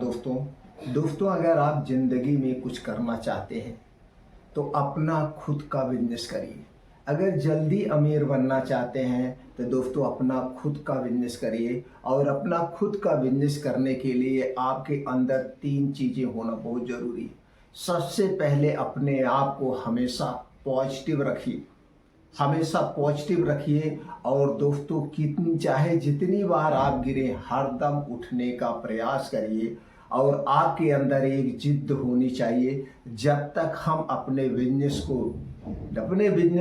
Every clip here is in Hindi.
नमस्कार दोस्तों अगर आप ज़िंदगी में कुछ करना चाहते हैं तो अपना खुद का बिजनेस करिए। अगर जल्दी अमीर बनना चाहते हैं तो दोस्तों अपना खुद का बिजनेस करिए। और अपना खुद का बिजनेस करने के लिए आपके अंदर 3 चीज़ें होना बहुत ज़रूरी है। सबसे पहले अपने आप को हमेशा पॉजिटिव रखिए, हमेशा पॉजिटिव रखिए। और दोस्तों चाहे जितनी बार आप गिरे हरदम उठने का प्रयास करिए। और आपके अंदर एक जिद्द होनी चाहिए। जब तक हम अपने बिजनेस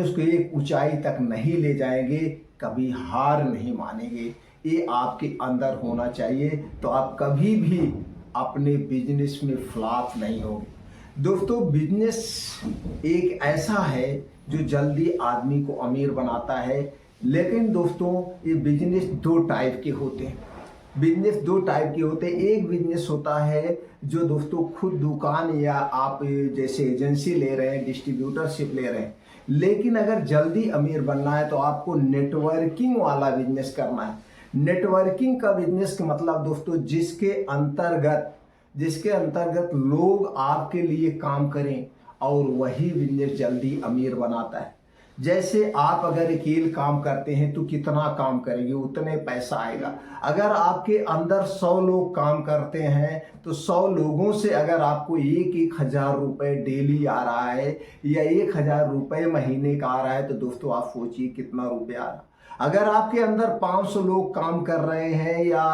को एक ऊंचाई तक नहीं ले जाएंगे कभी हार नहीं मानेंगे। ये आपके अंदर होना चाहिए तो आप कभी भी अपने बिजनेस में फ्लॉप नहीं होंगे। दोस्तों बिजनेस एक ऐसा है जो जल्दी आदमी को अमीर बनाता है। लेकिन दोस्तों ये बिजनेस 2 टाइप के होते हैं। एक बिजनेस होता है जो दोस्तों खुद दुकान या आप जैसे एजेंसी ले रहे हैं, डिस्ट्रीब्यूटरशिप ले रहे हैं। लेकिन अगर जल्दी अमीर बनना है तो आपको नेटवर्किंग वाला बिजनेस करना है। नेटवर्किंग का बिजनेस का मतलब दोस्तों जिसके अंतर्गत लोग आपके लिए काम करें, और वही बिजनेस जल्दी अमीर बनाता है। जैसे आप अगर अकेले काम करते हैं तो कितना काम करेंगे उतने पैसा आएगा। अगर आपके अंदर 100 लोग काम करते हैं तो 100 लोगों से अगर आपको 1,000 रुपये डेली आ रहा है या 1,000 रुपये महीने का आ रहा है तो दोस्तों आप सोचिए कितना रुपया आ रहा है। अगर आपके अंदर 500 लोग काम कर रहे हैं या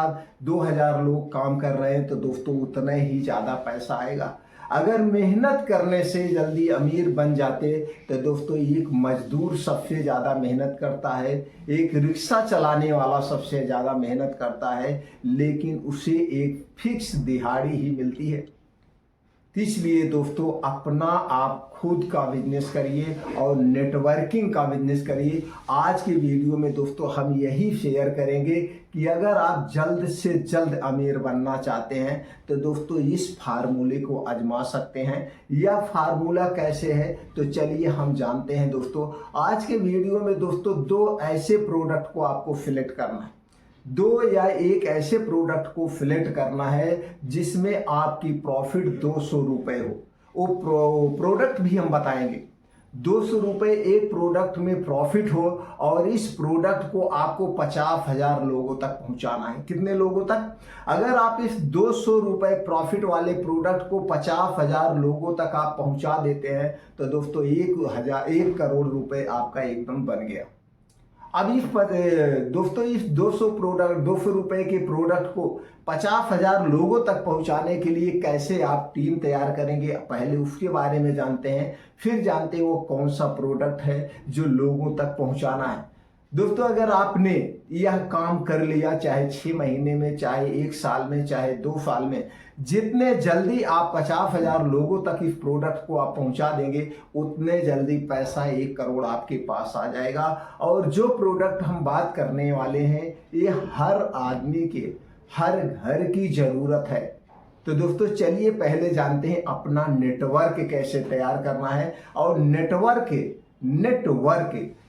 2,000 लोग काम कर रहे हैं तो दोस्तों उतना ही ज़्यादा पैसा आएगा। अगर मेहनत करने से जल्दी अमीर बन जाते तो दोस्तों एक मजदूर सबसे ज़्यादा मेहनत करता है, एक रिक्शा चलाने वाला सबसे ज़्यादा मेहनत करता है, लेकिन उसे एक फिक्स दिहाड़ी ही मिलती है। इसलिए दोस्तों अपना आप खुद का बिजनेस करिए और नेटवर्किंग का बिजनेस करिए। आज के वीडियो में दोस्तों हम यही शेयर करेंगे कि अगर आप जल्द से जल्द अमीर बनना चाहते हैं तो दोस्तों इस फार्मूले को आजमा सकते हैं। यह फार्मूला कैसे है तो चलिए हम जानते हैं। दोस्तों आज के वीडियो में दोस्तों 2 ऐसे प्रोडक्ट को आपको सिलेक्ट करना है। 2 या 1 ऐसे प्रोडक्ट को सिलेक्ट करना है जिसमें आपकी प्रॉफिट 200 रुपये हो। वो प्रोडक्ट भी हम बताएंगे। 200 रुपये एक प्रोडक्ट में प्रॉफिट हो और इस प्रोडक्ट को आपको 50,000 लोगों तक पहुंचाना है। कितने लोगों तक? अगर आप इस 200 रुपये प्रॉफिट वाले प्रोडक्ट को 50,000 लोगों तक आप पहुंचा देते हैं तो दोस्तों 1 करोड़ रुपये आपका एकदम बन गया। अब दोस्तों इस 200 रुपये के प्रोडक्ट को 50,000 लोगों तक पहुंचाने के लिए कैसे आप टीम तैयार करेंगे पहले उसके बारे में जानते हैं। फिर जानते हैं वो कौन सा प्रोडक्ट है जो लोगों तक पहुंचाना है। दोस्तों अगर आपने यह काम कर लिया चाहे 6 महीने में, चाहे 1 साल में, चाहे 2 साल में, जितने जल्दी आप 50,000 लोगों तक इस प्रोडक्ट को आप पहुंचा देंगे उतने जल्दी पैसा 1 करोड़ आपके पास आ जाएगा। और जो प्रोडक्ट हम बात करने वाले हैं ये हर आदमी के हर घर की ज़रूरत है। तो दोस्तों चलिए पहले जानते हैं अपना नेटवर्क कैसे तैयार करना है। और नेटवर्क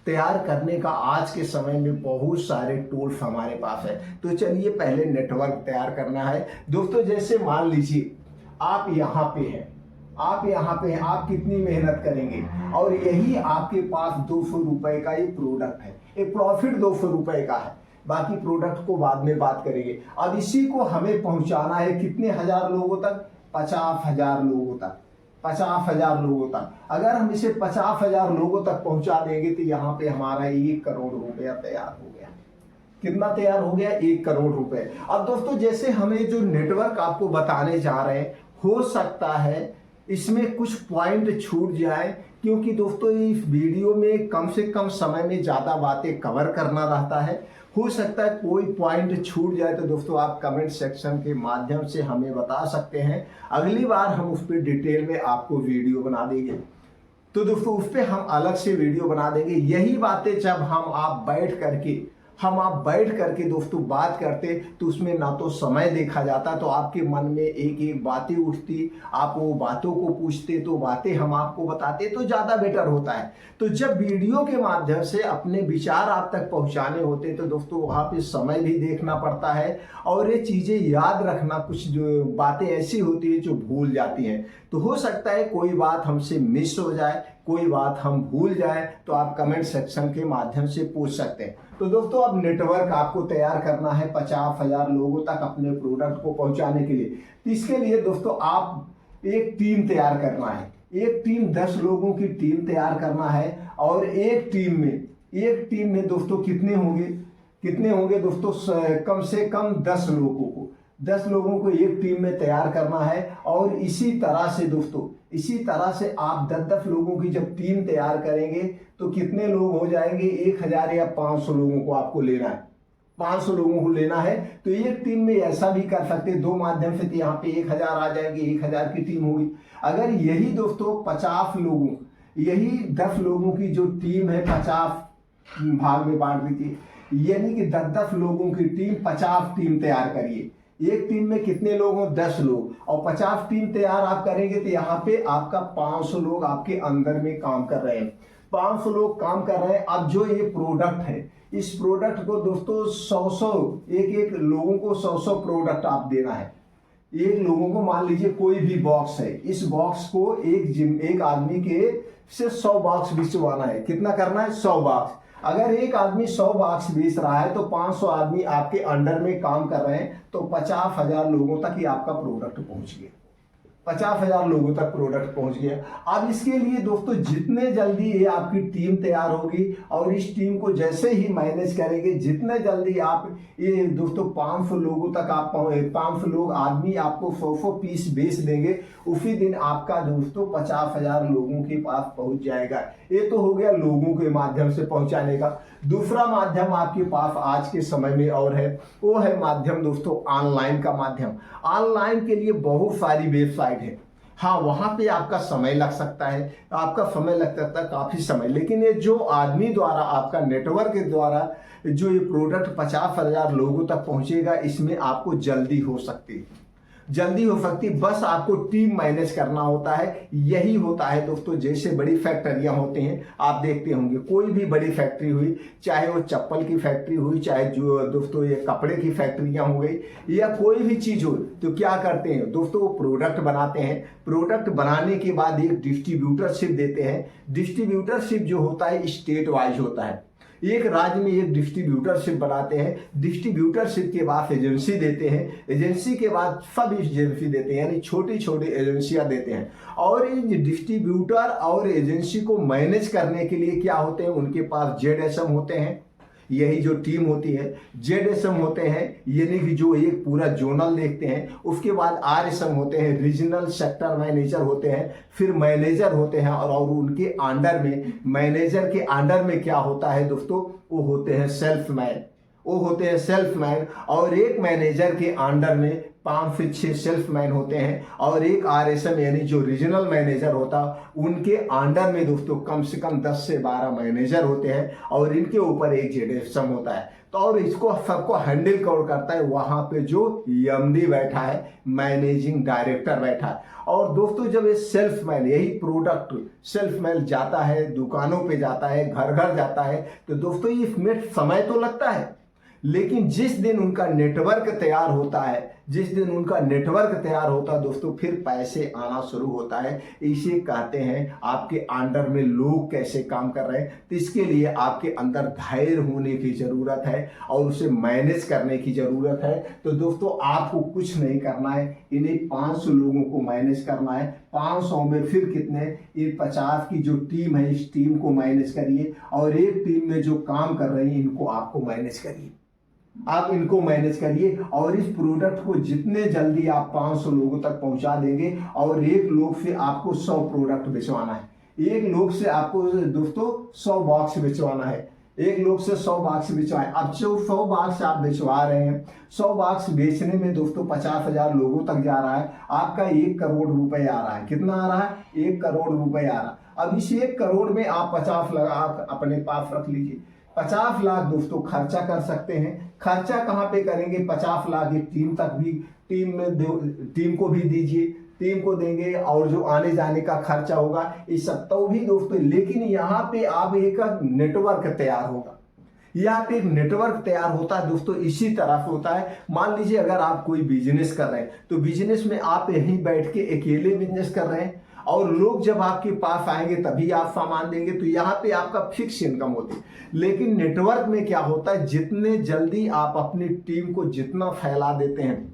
तैयार करने का आज के समय में बहुत सारे टूल्स हमारे पास है। तो चलिए पहले नेटवर्क तैयार करना है। दोस्तों जैसे मान लीजिए आप यहाँ पे हैं, आप कितनी मेहनत करेंगे और यही आपके पास 200 रुपये का ये प्रोडक्ट है। ये प्रॉफिट 200 रुपये का है, बाकी प्रोडक्ट को बाद में बात करेंगे। अब इसी को हमें पहुंचाना है कितने हजार लोगों तक? 50,000 लोगों तक। 50,000 लोगों तक अगर हम इसे 50,000 लोगों तक पहुंचा देंगे तो यहाँ पे हमारा 1 करोड़ रुपया तैयार हो गया। कितना तैयार हो गया? 1 करोड़ रुपए। अब दोस्तों जैसे हमें जो नेटवर्क आपको बताने जा रहे हैं हो सकता है इसमें कुछ पॉइंट छूट जाए, क्योंकि दोस्तों इस वीडियो में कम से कम समय में ज़्यादा बातें कवर करना रहता है। हो सकता है कोई पॉइंट छूट जाए तो दोस्तों आप कमेंट सेक्शन के माध्यम से हमें बता सकते हैं। अगली बार हम उस पर डिटेल में आपको वीडियो बना देंगे। तो दोस्तों उस पर हम अलग से वीडियो बना देंगे। यही बातें जब आप बैठ करके हम आप बैठ करके दोस्तों बात करते तो उसमें ना तो समय देखा जाता, तो आपके मन में एक एक बातें उठती, आप वो बातों को पूछते तो बातें हम आपको बताते तो ज़्यादा बेटर होता है। तो जब वीडियो के माध्यम से अपने विचार आप तक पहुंचाने होते तो दोस्तों वहाँ पे समय भी देखना पड़ता है और ये चीज़ें याद रखना, कुछ जो बातें ऐसी होती है जो भूल जाती हैं। तो हो सकता है कोई बात हमसे मिस हो जाए, कोई बात हम भूल जाए, तो आप कमेंट सेक्शन के माध्यम से पूछ सकते हैं। तो दोस्तों अब नेटवर्क आपको तैयार करना है 50,000 लोगों तक अपने प्रोडक्ट को पहुंचाने के लिए। तो इसके लिए दोस्तों आप एक टीम तैयार करना है, एक टीम 10 लोगों की टीम तैयार करना है। और एक टीम में दोस्तों कितने होंगे दोस्तों, कम से कम 10 लोगों को 10 लोगों को एक टीम में तैयार करना है। और इसी तरह से दोस्तों, इसी तरह से आप 10-10 लोगों की जब टीम तैयार करेंगे तो कितने लोग हो जाएंगे, 1000 या 500 लोगों को आपको लेना है, 500 लोगों को लेना है। तो एक टीम में ऐसा भी कर सकते हैं, 2 माध्यम से, तो यहाँ पे 1000 आ जाएंगे, 1000 की टीम होगी। अगर यही दोस्तों 50 लोगों, यही 10 लोगों की जो टीम है 50 भाग में बांट दीजिए, यानी कि 10-10 लोगों की टीम 50 टीम तैयार करिए। एक टीम में कितने लोग हो, 10 लोग, और 50 टीम तैयार आप करेंगे तो यहाँ पे आपका 500 लोग आपके अंदर में काम कर रहे हैं, 500 लोग काम कर रहे हैं। अब जो ये प्रोडक्ट है, इस प्रोडक्ट को दोस्तों 100 एक लोगों को 100 प्रोडक्ट आप देना है। एक लोगों को मान लीजिए कोई भी बॉक्स है, इस बॉक्स को एक आदमी के से 100 बॉक्स बिचवाना है। कितना करना है, 100 बॉक्स। अगर एक आदमी 100 बॉक्स बेच रहा है तो 500 आदमी आपके अंडर में काम कर रहे हैं, तो 50,000 लोगों तक ही आपका प्रोडक्ट पहुंच गया, 50,000 लोगों तक प्रोडक्ट पहुंच गया। अब इसके लिए दोस्तों जितने जल्दी ये आपकी टीम तैयार होगी और इस टीम को जैसे ही मैनेज करेंगे, जितने जल्दी आप ये दोस्तों 500 लोगों तक आप 500 लोग आदमी आपको 100 पीस बेच देंगे, उसी दिन आपका दोस्तों 50,000 लोगों के पास पहुंच जाएगा। ये तो हो गया लोगों के माध्यम से पहुंचाने का। दूसरा माध्यम आपके पास आज के समय में और है, वो है माध्यम दोस्तों ऑनलाइन का माध्यम। ऑनलाइन के लिए बहुत सारी वेबसाइट है, हाँ वहां पे आपका समय लग सकता है, आपका समय लग सकता है काफी समय, लेकिन ये जो आदमी द्वारा आपका नेटवर्क के द्वारा जो ये प्रोडक्ट 50,000 लोगों तक पहुंचेगा, इसमें आपको जल्दी हो सकती, बस आपको टीम मैनेज करना होता है। यही होता है दोस्तों, जैसे बड़ी फैक्ट्रियां होती हैं, आप देखते होंगे कोई भी बड़ी फैक्ट्री हुई, चाहे वो चप्पल की फैक्ट्री हुई, चाहे जो दोस्तों ये कपड़े की फैक्ट्रियां हो गई, या कोई भी चीज हो, तो क्या करते हैं दोस्तों, वो प्रोडक्ट बनाते हैं। प्रोडक्ट बनाने के बाद एक डिस्ट्रीब्यूटरशिप देते हैं। डिस्ट्रीब्यूटरशिप जो होता है स्टेट वाइज होता है, एक राज्य में एक डिस्ट्रीब्यूटरशिप बनाते हैं, डिस्ट्रीब्यूटरशिप के बाद एजेंसी देते हैं, एजेंसी के बाद सब एजेंसी देते हैं, यानी छोटी छोटी एजेंसियां देते हैं। और इन डिस्ट्रीब्यूटर और एजेंसी को मैनेज करने के लिए क्या होते हैं, उनके पास ZSM होते हैं, यही जो टीम होती है ZSM होते हैं, यानी कि जो एक पूरा जोनल देखते हैं। उसके बाद RSM होते हैं, रीजनल सेक्टर मैनेजर होते हैं, फिर मैनेजर होते हैं, और उनके अंडर में, मैनेजर के अंडर में क्या होता है दोस्तों, वो होते हैं सेल्फमैन। और एक मैनेजर के अंडर में 5 से 6 सेल्फमैन होते हैं, और एक RSM यानी जो रीजनल मैनेजर होता, उनके अंडर में दोस्तों कम से कम 10 से 12 मैनेजर होते हैं, और इनके ऊपर एक ZSM होता है। तो और इसको सबको हैंडल कौन करता है, वहां पे जो MD बैठा है, मैनेजिंग डायरेक्टर बैठा है। और दोस्तों जब ये सेल्फमैन, यही प्रोडक्ट सेल्फमैन जाता है, दुकानों पे जाता है, घर घर जाता है, तो दोस्तों इसमें समय तो लगता है, लेकिन जिस दिन उनका नेटवर्क तैयार होता है, दोस्तों फिर पैसे आना शुरू होता है। इसे कहते हैं आपके अंडर में लोग कैसे काम कर रहे हैं। तो इसके लिए आपके अंदर धैर्य होने की जरूरत है और उसे मैनेज करने की जरूरत है। तो दोस्तों आपको कुछ नहीं करना है, इन्हें 500 लोगों को मैनेज करना है। 500 में फिर कितने, ये 50 की जो टीम है, इस टीम को मैनेज करिए, और एक टीम में जो काम कर रही है इनको आपको मैनेज करिए, आप इनको मैनेज करिए। और इस प्रोडक्ट को जितने जल्दी आप 500 लोगों तक पहुंचा देंगे, और एक लोग से आपको 100 प्रोडक्ट बेचवाना है, एक लोग से आपको दोस्तों 100 बॉक्स बेचवाना है, एक लोग से 100 बॉक्स बेचवाएं। अब जो 100 बॉक्स आप बेचवा रहे हैं, 100 बॉक्स बेचने में दोस्तों 50,000 लोगों तक जा रहा है, आपका 1 करोड़ रुपए आ रहा है। कितना आ रहा है, 1 करोड़ रुपए आ रहा है। अब इस 1 करोड़ में आप 50 लगा अपने पास रख लीजिए, 50 लाख दोस्तों खर्चा कर सकते हैं। खर्चा कहाँ पे करेंगे? 50 लाख ये टीम तक भी, टीम को भी दीजिए, टीम को देंगे, और जो आने जाने का खर्चा होगा इस सब तो भी दोस्तों। लेकिन यहाँ पे आप एक नेटवर्क तैयार होगा, यहाँ पे एक नेटवर्क तैयार होता है दोस्तों। इसी तरह से होता है, मान लीजिए अगर आप कोई बिजनेस कर रहे हैं तो बिजनेस में आप यहीं बैठ के अकेले बिजनेस कर रहे हैं और लोग जब आपके पास आएंगे तभी आप सामान देंगे, तो यहाँ पे आपका फिक्स इनकम होती है। लेकिन नेटवर्क में क्या होता है, जितने जल्दी आप अपनी टीम को जितना फैला देते हैं,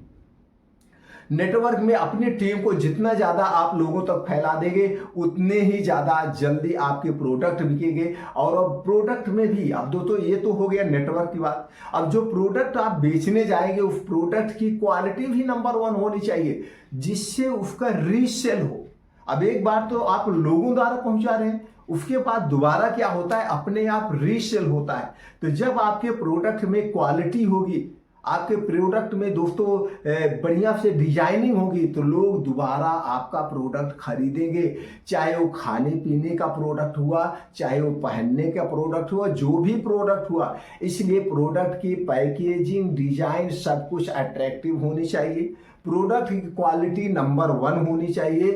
नेटवर्क में अपनी टीम को जितना ज्यादा आप लोगों तक फैला देंगे उतने ही ज्यादा जल्दी आपके प्रोडक्ट बिकेंगे। और अब प्रोडक्ट में भी, अब दोस्तों ये तो हो गया नेटवर्क की बात। अब जो प्रोडक्ट आप बेचने जाएंगे उस प्रोडक्ट की क्वालिटी भी नंबर 1 होनी चाहिए, जिससे उसका रीसेल हो। अब एक बार तो आप लोगों द्वारा पहुंचा रहे हैं, उसके बाद दोबारा क्या होता है, अपने आप रीसेल होता है। तो जब आपके प्रोडक्ट में क्वालिटी होगी, आपके प्रोडक्ट में दोस्तों बढ़िया से डिजाइनिंग होगी, तो लोग दोबारा आपका प्रोडक्ट खरीदेंगे। चाहे वो खाने पीने का प्रोडक्ट हुआ, चाहे वो पहनने का प्रोडक्ट हुआ, जो भी प्रोडक्ट हुआ। इसलिए प्रोडक्ट की पैकेजिंग, डिजाइन सब कुछ अट्रैक्टिव होनी चाहिए। प्रोडक्ट की क्वालिटी नंबर 1 होनी चाहिए,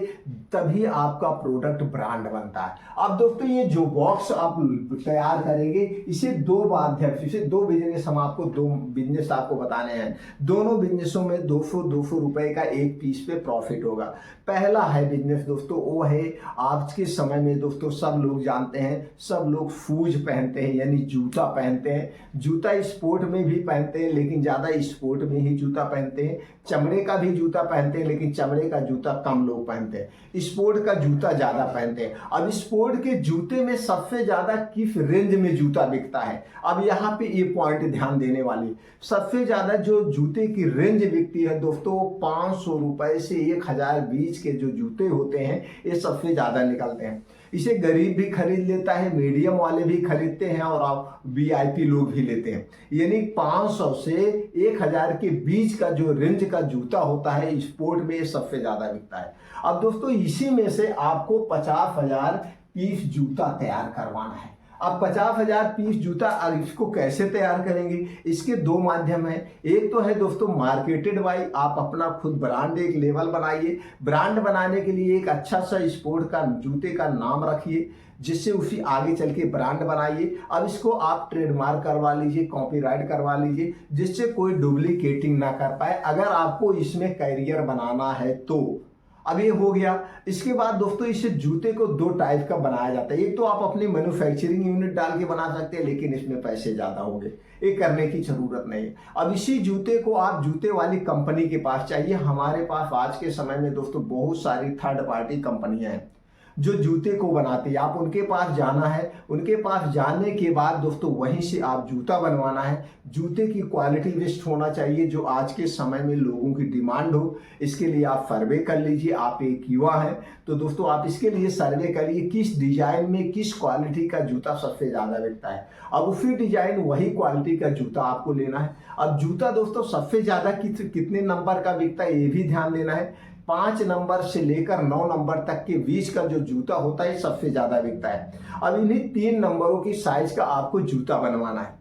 तभी आपका प्रोडक्ट ब्रांड बनता है। अब दोस्तों ये जो बॉक्स आप तैयार करेंगे, इसे 2 माध्यम से, इसे 2 बिजनेस, हम आपको 2 बिजनेस आपको बताने हैं। दोनों बिजनेसों में 200 रुपए का एक पीस पे प्रॉफिट होगा। पहला है बिजनेस दोस्तों, वो है आज के समय में दोस्तों सब लोग जानते हैं, सब लोग शूज पहनते हैं, यानी जूता पहनते हैं। जूता स्पोर्ट में भी पहनते हैं, लेकिन ज्यादा स्पोर्ट में ही जूता पहनते हैं। चमड़े का भी जूता पहनते हैं, लेकिन चमड़े का जूता कम लोग पहनते हैं। स्पोर्ट का जूता ज्यादा पहनते हैं। अब स्पोर्ट के जूते में सबसे ज्यादा किस रेंज में जूता बिकता है? अब यहाँ पे ये पॉइंट ध्यान देने वाली, सबसे ज्यादा जो जूते की रेंज बिकती है दोस्तों, 500 रुपए से 1000 बीच के जो जूते होते हैं, ये सबसे ज्यादा निकलते हैं। इसे गरीब भी खरीद लेता है, मीडियम वाले भी खरीदते हैं, और आप VIP लोग भी लेते हैं। यानी 500 से 1000 के बीच का जो रेंज का जूता होता है स्पोर्ट में, ये सबसे ज्यादा बिकता है। अब दोस्तों इसी में से आपको 50,000 पीस जूता तैयार करवाना है। अब 50,000 पीस जूता, अब इसको कैसे तैयार करेंगे? इसके 2 माध्यम है। एक तो है दोस्तों मार्केटेड बाई, आप अपना खुद ब्रांड एक लेवल बनाइए। ब्रांड बनाने के लिए एक अच्छा सा स्पोर्ट का जूते का नाम रखिए, जिससे उसी आगे चल के ब्रांड बनाइए। अब इसको आप ट्रेडमार्क करवा लीजिए, कॉपीराइट करवा लीजिए, जिससे कोई डुप्लीकेटिंग ना कर पाए, अगर आपको इसमें कैरियर बनाना है तो। अब ये हो गया। इसके बाद दोस्तों इसे जूते को 2 टाइप का बनाया जाता है। एक तो आप अपनी मैन्युफैक्चरिंग यूनिट डाल के बना सकते हैं, लेकिन इसमें पैसे ज्यादा होंगे, ये करने की जरूरत नहीं है। अब इसी जूते को आप जूते वाली कंपनी के पास चाहिए। हमारे पास आज के समय में दोस्तों बहुत सारी थर्ड पार्टी कंपनियां हैं जो जूते को बनाती है। आप उनके पास जाना है, उनके पास जाने के बाद दोस्तों वहीं से आप जूता बनवाना है। जूते की क्वालिटी बेस्ट होना चाहिए, जो आज के समय में लोगों की डिमांड हो। इसके लिए आप सर्वे कर लीजिए, आप एक युवा हैं तो दोस्तों आप इसके लिए सर्वे करिए, किस डिजाइन में किस क्वालिटी का जूता सबसे ज्यादा बिकता है। अब उसी डिजाइन वही क्वालिटी का जूता आपको लेना है। अब जूता दोस्तों सबसे ज्यादा कितने नंबर का बिकता है ये भी ध्यान देना है। 5 नंबर से लेकर 9 नंबर तक के बीच का जो जूता होता है सबसे ज्यादा बिकता है। अब इन्हीं 3 नंबरों की साइज का आपको जूता बनवाना है।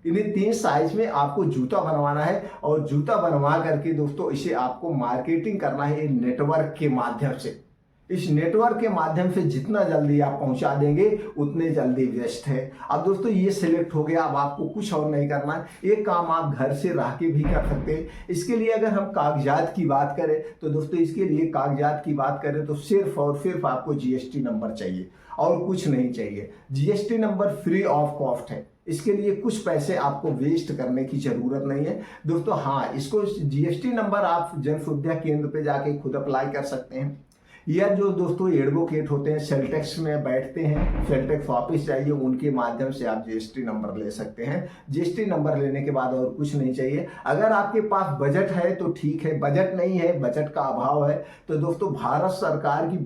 इन्हीं 3 साइज में आपको जूता बनवाना है, और जूता बनवा करके दोस्तों इसे आपको मार्केटिंग करना है नेटवर्क के माध्यम से। इस नेटवर्क के माध्यम से जितना जल्दी आप पहुंचा देंगे उतने जल्दी बेस्ट है। अब दोस्तों ये सिलेक्ट हो गया, अब आपको कुछ और नहीं करना है। एक काम आप घर से रह के भी कर सकते हैं। इसके लिए अगर हम कागजात की बात करें तो दोस्तों इसके लिए कागजात की बात करें तो सिर्फ और सिर्फ आपको GST नंबर चाहिए और कुछ नहीं चाहिए। GST number free of cost है, इसके लिए कुछ पैसे आपको वेस्ट करने की जरूरत नहीं है दोस्तों। हाँ, इसको GST नंबर आप जन सुविधा केंद्र पे जाके खुद अप्लाई कर सकते हैं, या जो दोस्तों एडवोकेट होते हैं सेल टैक्स में बैठते हैं, सेल टैक्स ऑफिस जाइए, उनके माध्यम से आप GST नंबर ले सकते हैं। GST नंबर लेने के बाद और कुछ नहीं चाहिए। अगर आपके पास बजट है तो ठीक है, बजट नहीं है, बजट का अभाव है, तो दोस्तों भारत सरकार की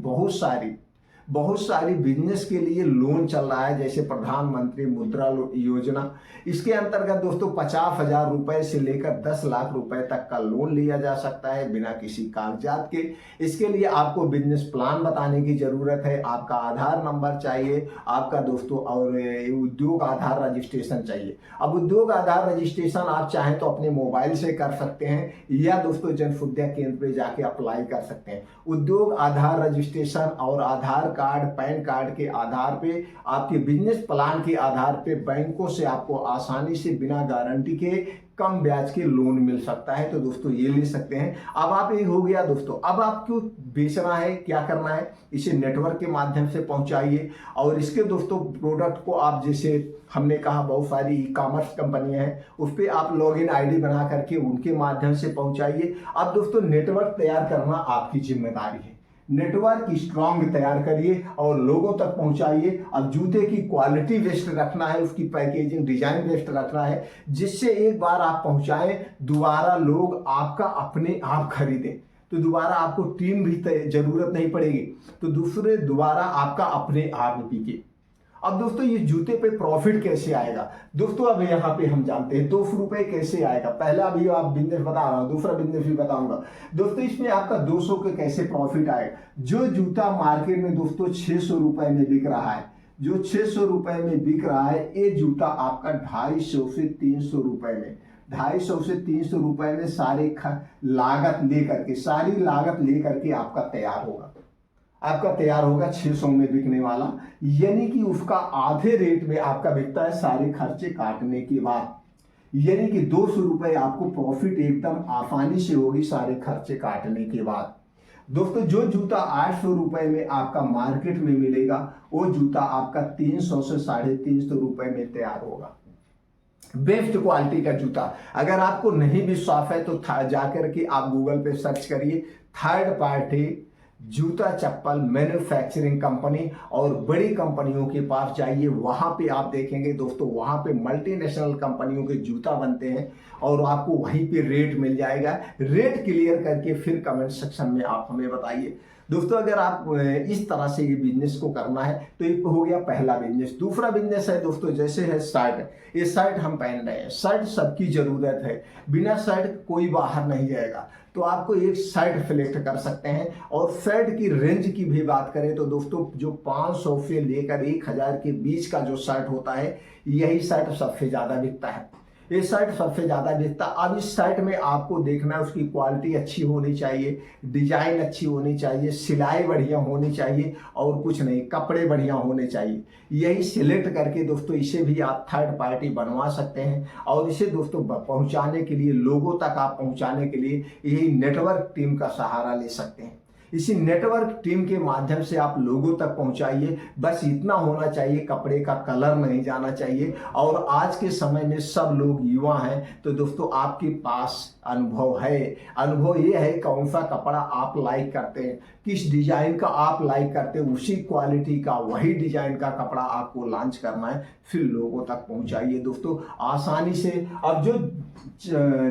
बहुत सारी बिजनेस के लिए लोन चल रहा है, जैसे प्रधानमंत्री मुद्रा योजना। इसके अंतर्गत दोस्तों 50,000 रुपए से लेकर 10 लाख रुपए तक का लोन लिया जा सकता है बिना किसी कागजात के। इसके लिए आपको बिजनेस प्लान बताने की जरूरत है, आपका आधार नंबर चाहिए आपका दोस्तों, और उद्योग आधार रजिस्ट्रेशन चाहिए। अब उद्योग आधार रजिस्ट्रेशन आप चाहें तो अपने मोबाइल से कर सकते हैं, या दोस्तों जनसुविधा केंद्र पे जाके अप्लाई कर सकते हैं। उद्योग आधार रजिस्ट्रेशन और आधार कार्ड, पैन कार्ड के आधार पे, आपके बिजनेस प्लान के आधार पे बैंकों से आपको आसानी से बिना गारंटी के कम ब्याज के लोन मिल सकता है। तो दोस्तों ये ले सकते हैं। अब आप ये हो गया दोस्तों, अब आपको बेचना है, क्या करना है, इसे नेटवर्क के माध्यम से पहुंचाइए। और इसके दोस्तों प्रोडक्ट को आप, जैसे हमने कहा बहुत सारी ई कॉमर्स कंपनियां हैं, उस पर आप लॉगिन आईडी बना करके उनके माध्यम से पहुंचाइए। अब दोस्तों नेटवर्क तैयार करना आपकी जिम्मेदारी है। नेटवर्क स्ट्रांग तैयार करिए और लोगों तक पहुंचाइए। अब जूते की क्वालिटी बेस्ट रखना है, उसकी पैकेजिंग डिजाइन बेस्ट रखना है, जिससे एक बार आप पहुंचाएं दोबारा लोग आपका अपने आप खरीदें, तो दोबारा आपको टीम भी जरूरत नहीं पड़ेगी, तो दूसरे दोबारा आपका अपने आप बिके। अब दोस्तों ये जूते पे प्रॉफिट कैसे आएगा दोस्तों, अब यहाँ पे हम जानते हैं 200 रुपए कैसे आएगा। पहला भी आप बिजनेस बता रहा हूँ, दूसरा बिजनेस भी बताऊंगा दोस्तों। इसमें आपका 200 के कैसे प्रॉफिट आएगा। जो जूता मार्केट में दोस्तों 600 रुपए में बिक रहा है, जो 600 रुपए में बिक रहा है, ये जूता आपका 250 से 300 रुपए में, 250 से 300 रुपए में सारी लागत लेकर के, सारी लागत लेकर के आपका तैयार होगा। आपका तैयार होगा 600 में बिकने वाला, यानी कि उसका आधे रेट में आपका बिकता है सारे खर्चे काटने के बाद। यानी कि 200 रुपए आपको प्रॉफिट एकदम आसानी से होगी सारे खर्चे काटने के बाद। दोस्तों जो जूता 800 रुपए में आपका मार्केट में मिलेगा, वो जूता आपका 300 से 350 रुपए में तैयार होगा। बेस्ट क्वालिटी का जूता। अगर आपको नहीं विश्वास है तो जाकर के आप गूगल पे सर्च करिए थर्ड पार्टी जूता चप्पल मैन्युफैक्चरिंग कंपनी, और बड़ी कंपनियों के पास जाइए, वहां पे आप देखेंगे दोस्तों, वहां पे मल्टीनेशनल कंपनियों के जूता बनते हैं और आपको वहीं पे रेट मिल जाएगा। रेट क्लियर करके फिर कमेंट सेक्शन में आप हमें बताइए दोस्तों। अगर आप इस तरह से ये बिजनेस को करना है तो ये हो गया पहला बिजनेस। दूसरा बिजनेस है दोस्तों, जैसे है शर्ट। ये शर्ट हम पहन रहे हैं, शर्ट सबकी जरूरत है, बिना शर्ट कोई बाहर नहीं जाएगा, तो आपको एक शर्ट सिलेक्ट कर सकते हैं। और शर्ट की रेंज की भी बात करें तो दोस्तों जो 500 से लेकर 1000 के बीच का जो शर्ट होता है, यही शर्ट सबसे ज्यादा बिकता है। ये शर्ट सबसे ज्यादा बिकता। अब इस शर्ट में आपको देखना है उसकी क्वालिटी अच्छी होनी चाहिए, डिजाइन अच्छी होनी चाहिए, सिलाई बढ़िया होनी चाहिए, और कुछ नहीं, कपड़े बढ़िया होने चाहिए। यही सिलेक्ट करके दोस्तों इसे भी आप थर्ड पार्टी बनवा सकते हैं। और इसे दोस्तों पहुंचाने के लिए, लोगों तक आप पहुंचाने के लिए यही नेटवर्क टीम का सहारा ले सकते हैं। इसी नेटवर्क टीम के माध्यम से आप लोगों तक पहुंचाइए। बस इतना होना चाहिए, कपड़े का कलर नहीं जाना चाहिए। और आज के समय में सब लोग युवा हैं, तो दोस्तों आपके पास अनुभव है। अनुभव ये है कौन सा कपड़ा आप लाइक करते हैं, किस डिजाइन का आप लाइक करते हैं, उसी क्वालिटी का, वही डिजाइन का कपड़ा आपको लॉन्च करना है, फिर लोगों तक पहुंचाइए दोस्तों आसानी से। अब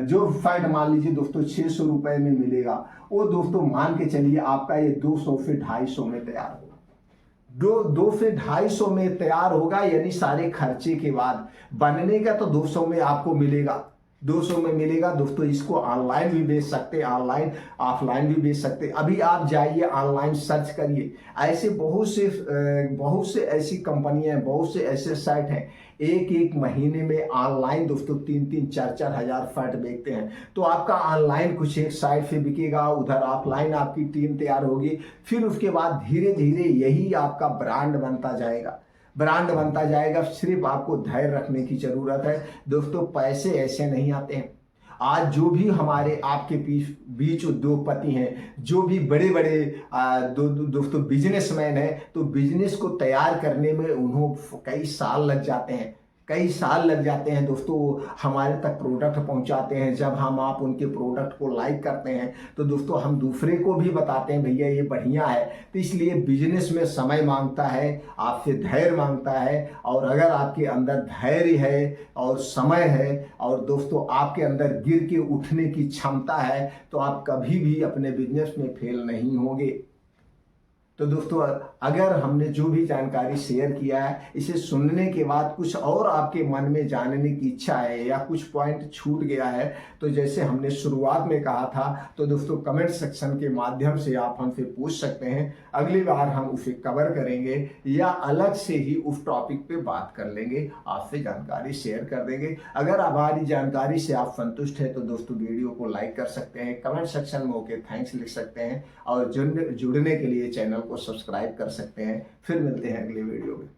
जो शर्ट मान लीजिए दोस्तों 600 रुपए में मिलेगा, वो दोस्तों मान के चलिए आपका ये 200 से 250 में तैयार होगा। 2 से 250 में तैयार होगा, यानी सारे खर्चे के बाद। बनने का तो 200 में आपको मिलेगा, 200 में मिलेगा दोस्तों। इसको ऑनलाइन भी बेच सकते हैं, ऑनलाइन ऑफलाइन भी बेच सकते हैं। अभी आप जाइए ऑनलाइन सर्च करिए, ऐसे बहुत से ऐसी कंपनियां हैं, बहुत से ऐसे साइट हैं, एक महीने में ऑनलाइन दोस्तों 3-3, 4-4 हजार शर्ट बेचते हैं। तो आपका ऑनलाइन कुछ एक साइट से बिकेगा, उधर ऑफलाइन आपकी टीम तैयार होगी, फिर उसके बाद धीरे धीरे यही आपका ब्रांड बनता जाएगा, ब्रांड बनता जाएगा। सिर्फ आपको धैर्य रखने की जरूरत है दोस्तों, पैसे ऐसे नहीं आते हैं। आज जो भी हमारे आपके बीच उद्योगपति हैं, जो भी बड़े बड़े दोस्तों बिजनेसमैन हैं, तो बिजनेस को तैयार करने में उन्होंने कई साल लग जाते हैं, कई साल लग जाते हैं दोस्तों। हमारे तक प्रोडक्ट पहुंचाते हैं, जब हम आप उनके प्रोडक्ट को लाइक करते हैं तो दोस्तों हम दूसरे को भी बताते हैं भैया ये बढ़िया है। तो इसलिए बिजनेस में समय मांगता है, आपसे धैर्य मांगता है। और अगर आपके अंदर धैर्य है और समय है और दोस्तों आपके अंदर गिर के उठने की क्षमता है, तो आप कभी भी अपने बिजनेस में फेल नहीं होंगे। तो दोस्तों अगर हमने जो भी जानकारी शेयर किया है इसे सुनने के बाद कुछ और आपके मन में जानने की इच्छा है या कुछ पॉइंट छूट गया है, तो जैसे हमने शुरुआत में कहा था, तो दोस्तों कमेंट सेक्शन के माध्यम से आप हमसे पूछ सकते हैं। अगली बार हम उसे कवर करेंगे या अलग से ही उस टॉपिक पे बात कर लेंगे, आपसे जानकारी शेयर कर देंगे। अगर हमारी जानकारी से आप संतुष्ट हैं तो दोस्तों वीडियो को लाइक कर सकते हैं, कमेंट सेक्शन में ओके थैंक्स लिख सकते हैं और जुड़ने के लिए चैनल को सब्सक्राइब कर सकते हैं। फिर मिलते हैं अगले वीडियो में।